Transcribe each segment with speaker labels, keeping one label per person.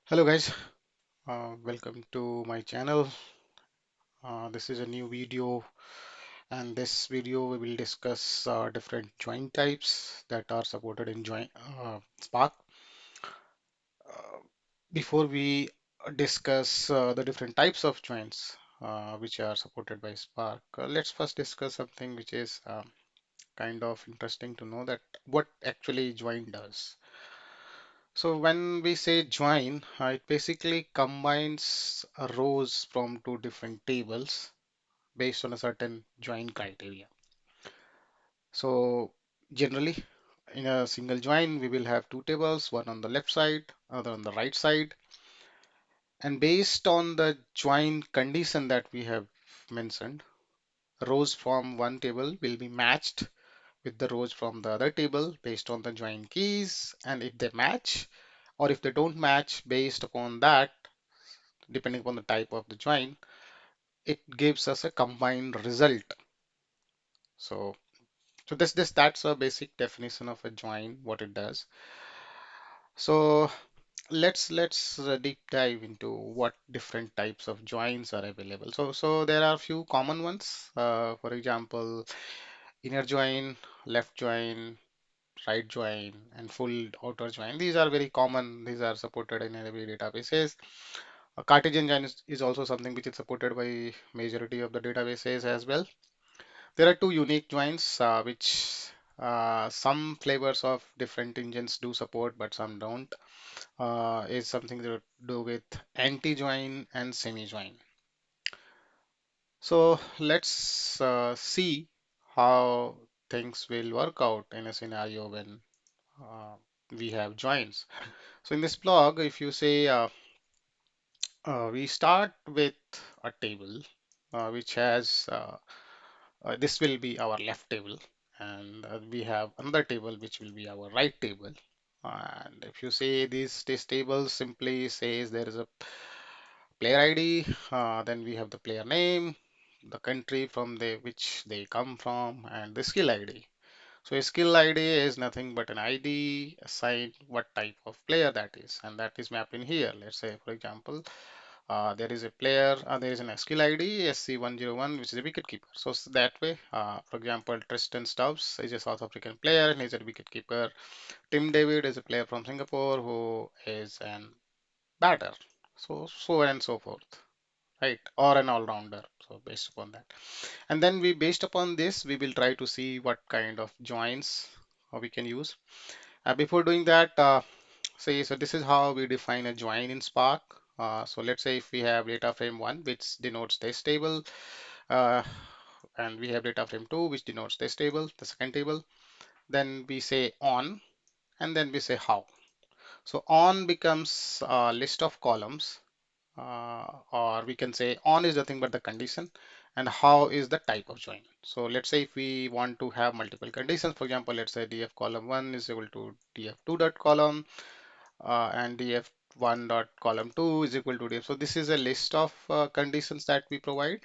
Speaker 1: Hello guys, welcome to my channel. This is a new video, and this video we will discuss different join types that are supported in join Spark. Uh, Before we discuss the different types of joins which are supported by Spark, let's first discuss something which is kind of interesting to know, that what actually join does. So when we say join, it basically combines rows from two different tables based on a certain join criteria. So generally, in a single join, we will have two tables, one on the left side, other on the right side. And based on the join condition that we have mentioned, rows from one table will be matched with the rows from the other table based on the join keys. And if they match, or if they don't match, based upon that, depending upon the type of the join, it gives us a combined result. So, that's a basic definition of a join, what it does. So let's deep dive into what different types of joins are available. So there are a few common ones. For example, inner join, left join, right join, and full outer join. These are very common. These are supported in every databases. A Cartesian join is also something which is supported by majority of the databases as well. There are two unique joins which some flavors of different engines do support, but some don't. Is something to do with anti-join and semi-join. So let's see how things will work out in a scenario when uh, we have joins. So in this blog, if you say we start with a table which has this will be our left table, and we have another table which will be our right table. And if you say this table simply says there is a player ID, then we have the player name, the country from which they come from, and the skill ID. So a skill ID is nothing but an ID assigned what type of player that is, and that is mapped in here. Let's say, for example, there is a player, there is an skill ID SC101, which is a wicket keeper. So that way, for example, Tristan Stubbs is a South African player and he's a wicket keeper. Tim David is a player from Singapore who is an batter. So on and so forth, right? Or an all-rounder. So based upon that, and then based upon this, we will try to see what kind of joins we can use. Before doing that, so this is how we define a join in Spark. So let's say if we have data frame 1, which denotes this table, uh, and we have data frame 2, which denotes this table, the second table, then we say on, and then we say how. So on becomes a list of columns, or we can say on is nothing but the condition, and how is the type of join. So let's say if we want to have multiple conditions, for example, let's say df column 1 is equal to df2 dot column, and df1 dot column 2 is equal to df. So this is a list of conditions that we provide,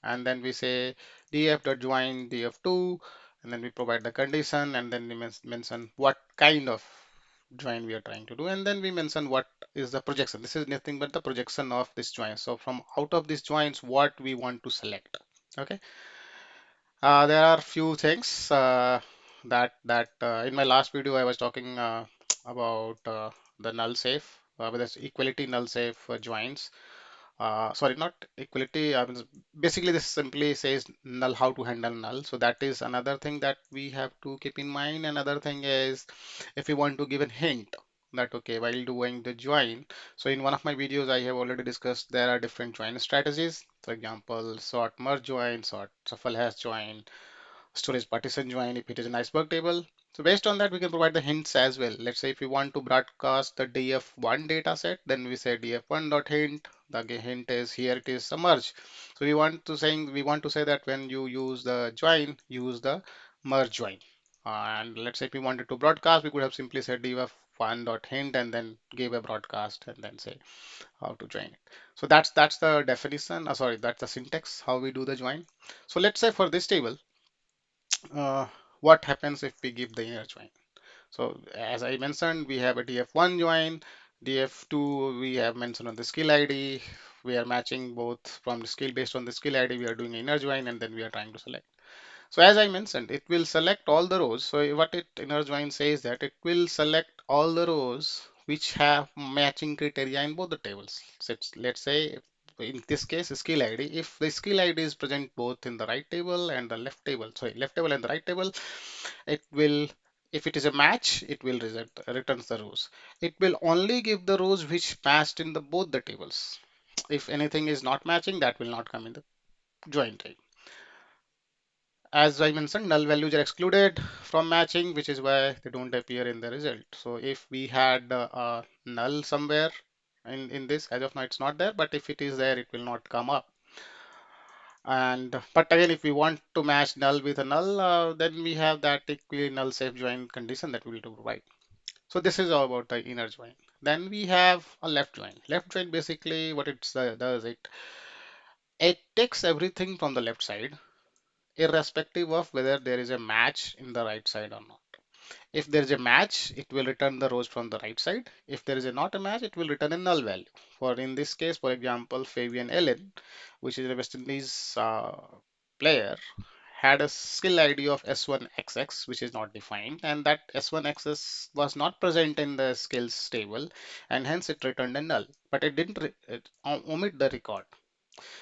Speaker 1: and then we say df dot join df2, and then we provide the condition, and then we mention what kind of join we are trying to do, and then we mention what is the projection. This is nothing but the projection of this join. So from out of these joins, what we want to select. Okay. There are few things that in my last video I was talking about the null safe with this equality null safe joins. Sorry, not equality. I mean, basically, this simply says null, how to handle null. So that is another thing that we have to keep in mind. Another thing is if we want to give a hint that, okay, while doing the join. So in one of my videos, I have already discussed there are different join strategies. For example, sort merge join, sort shuffle hash join, storage partition join if it is an iceberg table. So based on that, we can provide the hints as well. Let's say if we want to broadcast the df1 data set, then we say df1.hint. The hint is here it is a merge. So we want to say that when you use the join, use the merge join. And let's say if we wanted to broadcast, we could have simply said df1.hint and then give a broadcast and then say how to join it. So that's the definition. Sorry, that's the syntax how we do the join. So let's say for this table, uh, what happens if we give the inner join. So as I mentioned, we have a df1 join, df2 we have mentioned on the skill ID. We are matching both from the skill based on the skill ID. We are doing inner join and then we are trying to select. So as I mentioned, it will select all the rows. So what it inner join says that it will select all the rows which have matching criteria in both the tables. So let's say in this case skill ID, if the skill ID is present both in the right table and the left table, sorry, left table and the right table, it will, if it is a match, it will returns the rows. It will only give the rows which matched in the both the tables. If anything is not matching, that will not come in the join table. As I mentioned, null values are excluded from matching, which is why they don't appear in the result. So if we had a null somewhere in this, as of now it's not there, but if it is there, it will not come up. And but again, if we want to match null with a null, then we have that equally null safe join condition that we will provide. So this is all about the inner join. Then we have a left join. Left join basically what it does, it takes everything from the left side irrespective of whether there is a match in the right side or not. If there is a match, it will return the rows from the right side. If there is not a match, it will return a null value. For in this case, for example, Fabian Ellen, which is a West Indies player, had a skill ID of S1XX, which is not defined, and that S1XX was not present in the skills table, and hence it returned a null. But it didn't omit the record.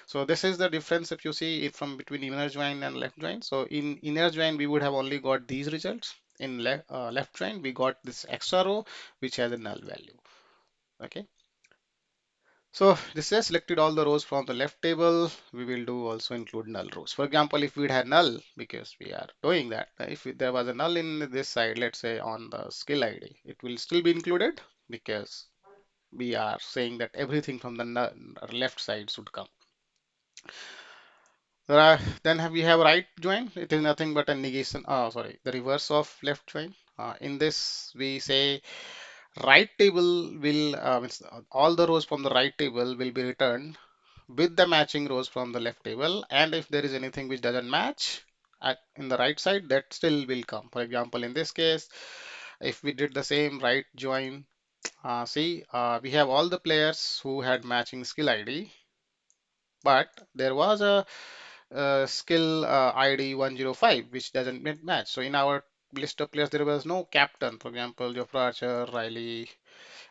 Speaker 1: So this is the difference if you see it from between inner join and left join. So in inner join, we would have only got these results. In left join, we got this extra row, which has a null value. Okay. So this has selected all the rows from the left table. We will do also include null rows. For example, if we had null, because we are doing that, if there was a null in this side, let's say on the skill ID, it will still be included because we are saying that everything from the left side should come. Then we have right join. It is nothing but a negation. Sorry, the reverse of left join. In this, we say right table will all the rows from the right table will be returned with the matching rows from the left table. And if there is anything which doesn't match in the right side, that still will come. For example, in this case, if we did the same right join, see, we have all the players who had matching skill ID, but there was a skill ID 105, which doesn't match. So in our list of players, there was no captain. For example, Geoffrey Archer, Riley,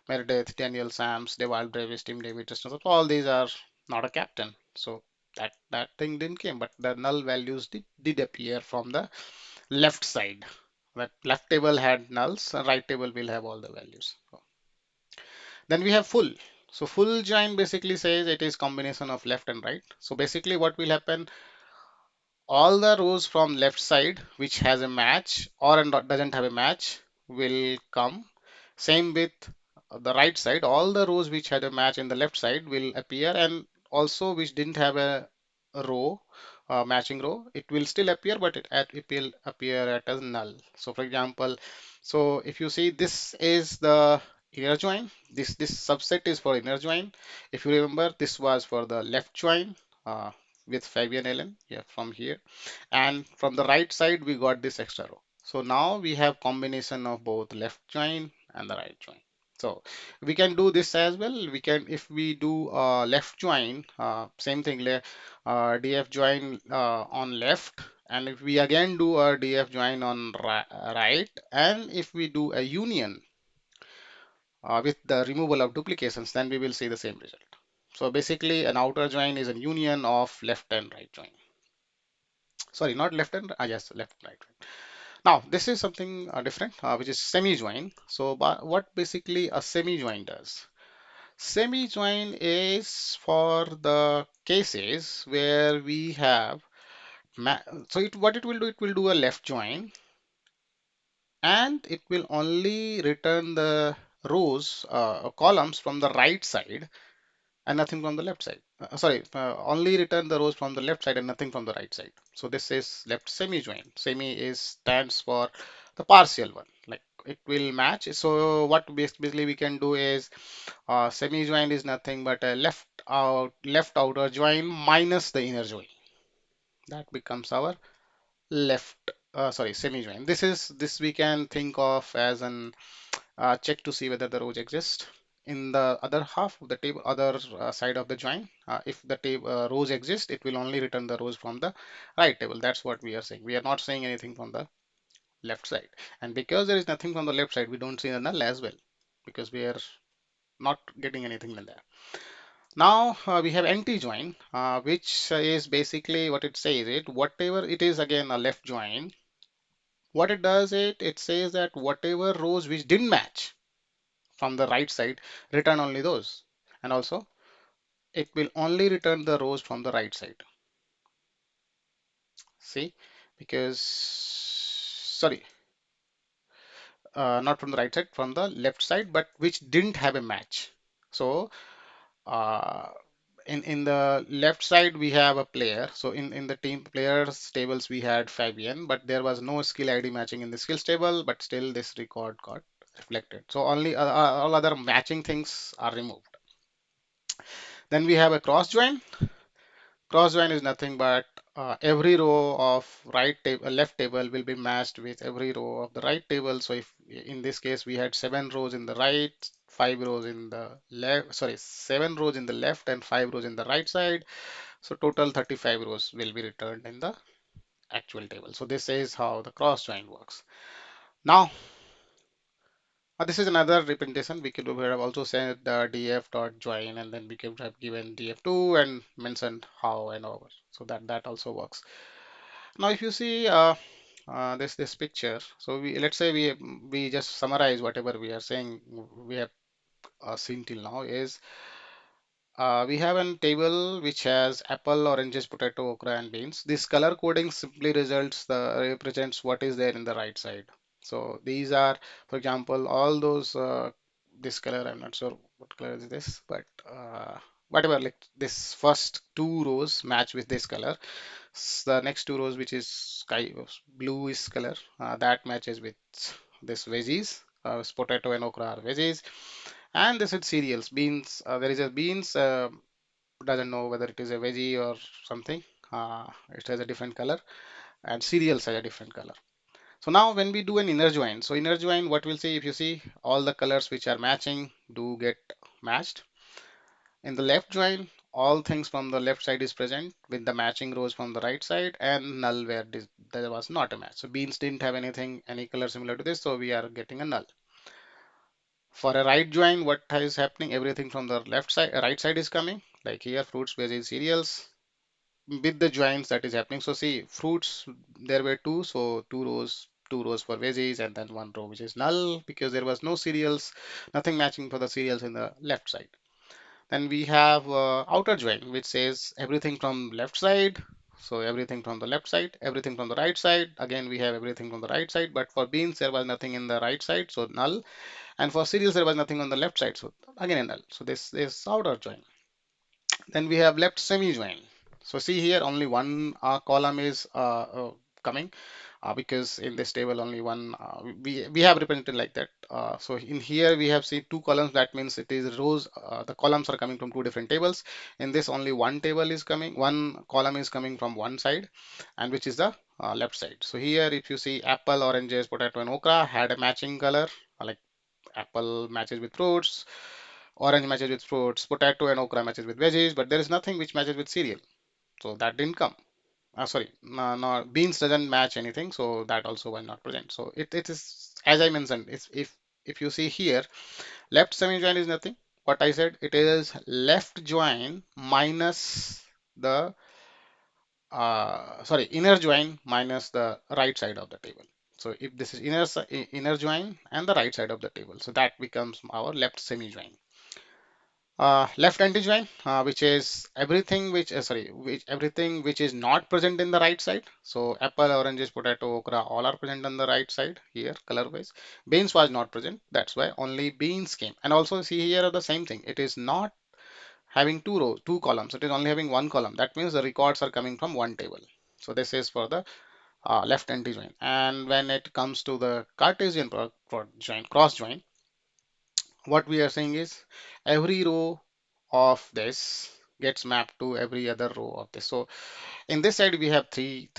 Speaker 1: Meredith, Daniel Sams, Dewald Davis, Tim David, Justin. So all these are not a captain. So that thing didn't came, but the null values did appear from the left side. That left table had nulls, and right table will have all the values. So then we have full. So full join basically says it is combination of left and right. So basically what will happen, all the rows from left side which has a match or doesn't have a match will come. Same with the right side, all the rows which had a match in the left side will appear, and also which didn't have a row, matching row, it will still appear, but it will appear at as null. So for example, so if you see, this is the inner join, this subset is for inner join. If you remember, this was for the left join uh, with Fabian Allen, yeah, from here, and from the right side we got this extra row. So now we have combination of both left join and the right join. So we can do this as well. We can, if we do left join, same thing, df join on left, and if we again do a df join on right, and if we do a union with the removal of duplications, then we will see the same result. So basically an outer join is a union of left and right join. Sorry, not left and yes, left and right. Now, this is something different, which is semi-join. So, what basically a semi-join does? Semi-join is for the cases where we have, so what it will do, it will do a left join, and it will only return the rows, columns from the right side and nothing from the left side. Sorry, only return the rows from the left side and nothing from the right side. So this is left semi join. Semi is stands for the partial one. Like it will match. So what basically we can do is semi join is nothing but a left outer join minus the inner join. That becomes our left. Sorry, semi join. This we can think of as an check to see whether the rows exist in the other half of the table, other side of the join. If the table rows exist, it will only return the rows from the right table. That's what we are saying. We are not saying anything from the left side. And because there is nothing from the left side, we don't see the null as well, because we are not getting anything in there. Now we have anti-join, which is basically what it says. It whatever it is, again a left join. What it does, it says that whatever rows which didn't match from the right side, return only those. And also it will only return the rows from the right side. See, because sorry, not from the right side, from the left side, but which didn't have a match. So uh, in the left side we have a player. So in the team players tables we had Fabian, but there was no skill ID matching in the skills table, but still this record got reflected. So only all other matching things are removed. Then we have a cross join. Cross join is nothing but every row of left table will be matched with every row of the right table. So if in this case we had 7 rows in the right, 5 rows in the left, sorry, 7 rows in the left and 5 rows in the right side. So total 35 rows will be returned in the actual table. So this is how the cross join works. Now, this is another representation. We have also said df dot join, and then we could have given df2 and mentioned how and over. So that also works. Now, if you see this picture, so let's say we just summarize whatever we are saying. We have seen till now is we have a table which has apple, oranges, potato, okra, and beans. This color coding simply represents what is there in the right side. So these are, for example, all those this color. I'm not sure what color is this, but whatever. Like this first 2 rows match with this color. The next 2 rows, which is sky blue is color, that matches with this veggies. Potato and okra are veggies, and this is cereals. Beans. There is a beans. Doesn't know whether it is a veggie or something. It has a different color, and cereals has a different color. So now when we do an inner join, so inner join, what we'll see, if you see all the colors which are matching do get matched. In the left join, all things from the left side is present with the matching rows from the right side, and null where there was not a match. So beans didn't have anything, any color similar to this, so we are getting a null. For a right join, what is happening? Everything from the left side, right side is coming, like here, fruits, veggies, cereals, with the joins that is happening. So see, fruits, there were two, so 2 rows for veggies, and then 1 row which is null because there was no cereals, nothing matching for the cereals in the left side. Then we have outer join, which says everything from left side. So everything from the left side, everything from the right side. Again, we have everything from the right side, but for beans, there was nothing in the right side, so null. And for cereals, there was nothing on the left side, so again a null. So this is outer join. Then we have left semi join. So see here, only one column is coming because in this table only one we have represented like that. So in here we have seen 2 columns. That means it is rows. The columns are coming from 2 different tables. In this only one table is coming. One column is coming from one side, and which is the left side. So here, if you see apple, oranges, potato, and okra had a matching color. Like apple matches with fruits, orange matches with fruits, potato and okra matches with veggies, but there is nothing which matches with cereal. So that didn't come. Sorry, no, beans doesn't match anything, so that also was not present. So it is, as I mentioned, if you see here, left semi join is nothing. What I said, it is left join minus the sorry, inner join minus the right side of the table. So if this is inner join and the right side of the table, so that becomes our left semi join. Left anti-join, which is everything which which everything which is not present in the right side. So apple, oranges, potato, okra, all are present on the right side here, color-wise. Beans was not present. That's why only beans came. And also see here the same thing. It is not having 2 rows, 2 columns. It is only having 1 column. That means the records are coming from one table. So this is for the left anti-join. And when it comes to the Cartesian join, cross join, what we are saying is every row of this gets mapped to every other row of this. So in this side we have three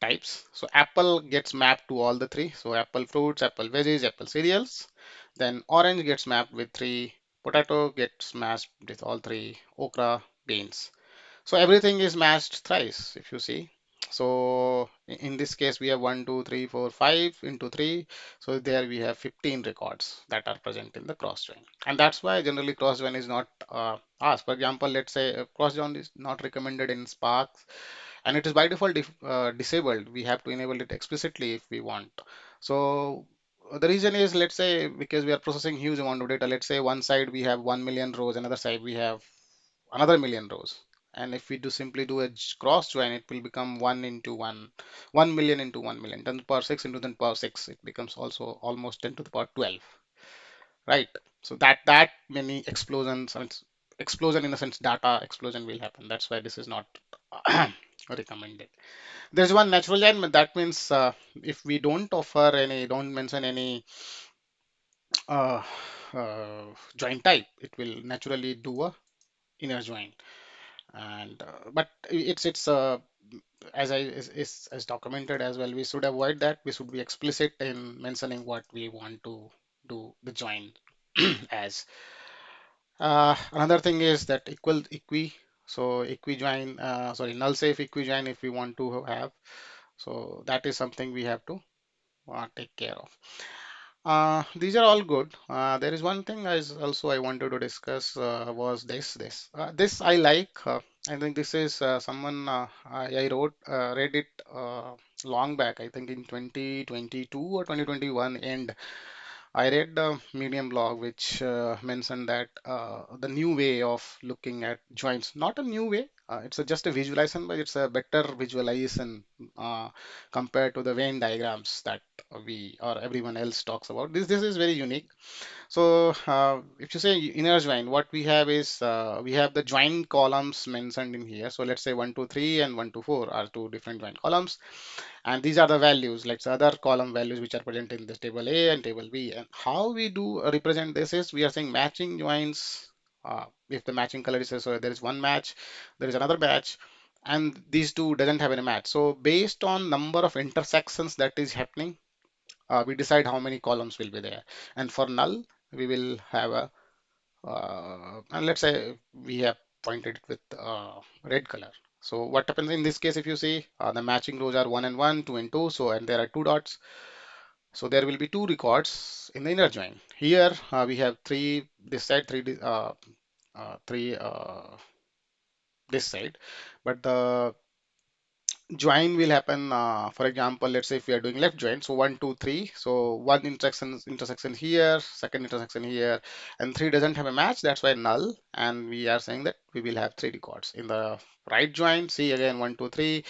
Speaker 1: types. So apple gets mapped to all the three. So apple fruits, apple veggies, apple cereals. Then orange gets mapped with 3 potato gets mashed with all three, okra, beans. So everything is matched thrice, if you see. So in this case, we have 1, 2, 3, 4, 5 into 3. So there we have 15 records that are present in the cross join. And that's why generally cross join is not asked. For example, let's say cross join is not recommended in Spark and it is by default disabled. We have to enable it explicitly if we want. So the reason is, let's say, because we are processing huge amount of data. Let's say one side we have 1 million rows, another side we have another million rows. And if we do simply do a cross join, it will become 1 into 1, 1 million into 1 million, 10 to the power 6 into 10 to the power 6. It becomes also almost 10 to the power 12, right? So that many explosions, and explosion in a sense, data explosion will happen. That's why this is not recommended. There's one natural join, that means if we don't offer any, don't mention any uh, uh, join type, it will naturally do a inner join. And but it's as I is as documented as well. We should avoid that. We should be explicit in mentioning what we want to do the join as. Another thing is that equal equi. So equi join, sorry, null safe equi join if we want to have. So that is something we have to take care of. These are all good. There is one thing as also I wanted to discuss was this I like. I think this is someone I wrote read it long back. I think in 2022 or 2021 end. I read the Medium blog which mentioned that the new way of looking at joints, not a new way, it's just a visualization, but it's a better visualization compared to the Venn diagrams that we or everyone else talks about. This is very unique. So if you say inner join, what we have is we have the join columns mentioned in here. So let's say 1, 2, 3 and 1, 2, 4 are two different join columns. And these are the values, like the other column values which are present in this table A and table B. And how we do represent this is we are saying matching joins. If the matching color is so there is one match, there is another match, and these two doesn't have any match. So based on number of intersections that is happening, we decide how many columns will be there. And for null, we will have a and let's say we have pointed it with red color. So what happens in this case, if you see the matching rows are 1 and 1, 2 and 2, so and there are two dots. So there will be two records in the inner join. Here we have three this side, three this side, but the join will happen for example, let's say if we are doing left join, so 1, 2, 3, so one intersection here, second intersection here, and 3 doesn't have a match, that's why null, and we are saying that we will have 3 records. In the right join, see again 1, 2, 3,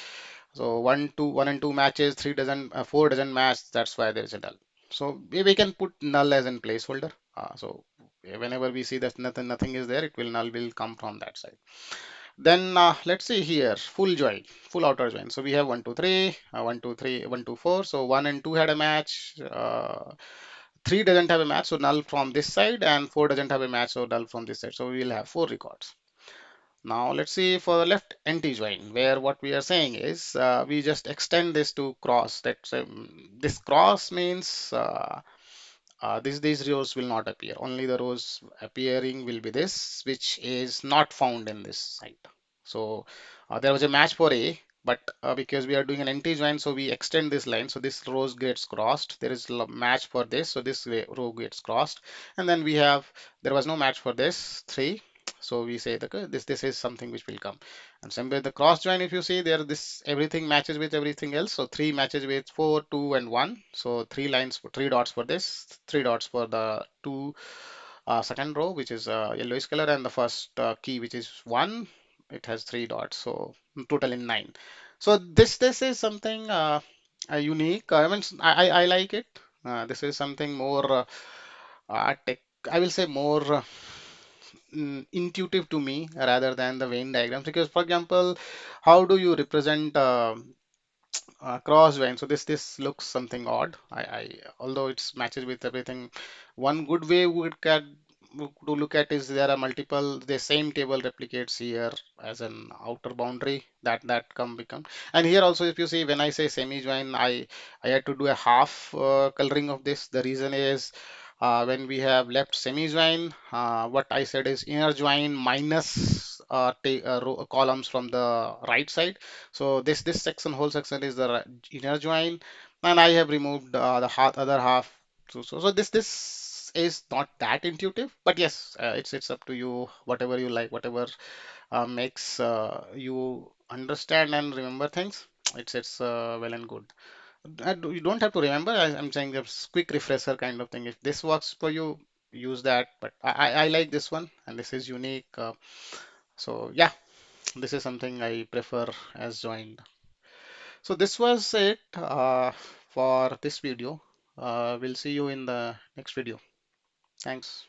Speaker 1: so 1, 2, 1 and 2 matches, 3 doesn't 4 doesn't match, that's why there is a null. So we can put null as in placeholder. So whenever we see that nothing is there, it will null will come from that side. Then let's see here, full join, full outer join. So we have 1, 2, 3, 1, 2, 3, 1, 2, 4. So 1 and 2 had a match. 3 doesn't have a match, so null from this side, and 4 doesn't have a match, so null from this side. So we will have 4 records. Now let's see for the left anti-join, where what we are saying is we just extend this to cross. That's this cross means these rows will not appear. Only the rows appearing will be this, which is not found in this site. So there was a match for A, but because we are doing an anti-join, so we extend this line. So this rows gets crossed. There is a match for this, so this row gets crossed. And then we have, there was no match for this, 3. So we say that this is something which will come. And same with the cross join, if you see there, this everything matches with everything else. So 3 matches with 4, 2, and 1. So 3 lines, 3 dots for this, 3 dots for the two second row, which is yellowish color, and the first key, which is 1. It has 3 dots, so total in 9. So this is something unique. I mean, I like it. This is something more tech, I will say more intuitive to me rather than the Venn diagrams. Because, for example, how do you represent cross join? So this looks something odd. Although it's matches with everything. One good way to look at is there are multiple the same table replicates here as an outer boundary that come become. And here also, if you see when I say semi join, I had to do a half coloring of this. The reason is When we have left semi-join, what I said is inner join minus columns from the right side. So this section, whole section is the inner join, and I have removed the other half. So this is not that intuitive, but yes, it's up to you. Whatever you like, whatever makes you understand and remember things. It's well and good. You don't have to remember. I'm saying a quick refresher kind of thing. If this works for you, use that. But I like this one, and this is unique. So yeah, this is something I prefer as joined. So this was it for this video. We'll see you in the next video. Thanks.